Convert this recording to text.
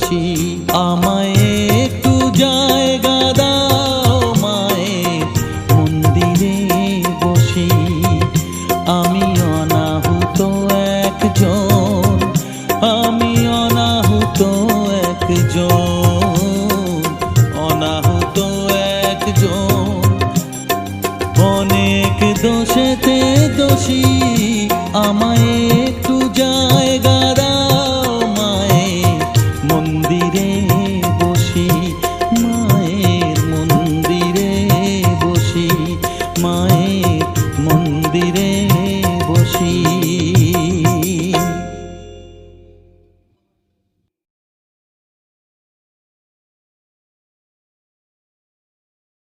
দোষী। আমায় একটু জায়গা দাও মায়ের মন্দিরে বসি। আমি অনাহুত একজন, আমি অনাহুত একজন, অনাহুত একজন। অনেক দোষেতে দোষী আমায়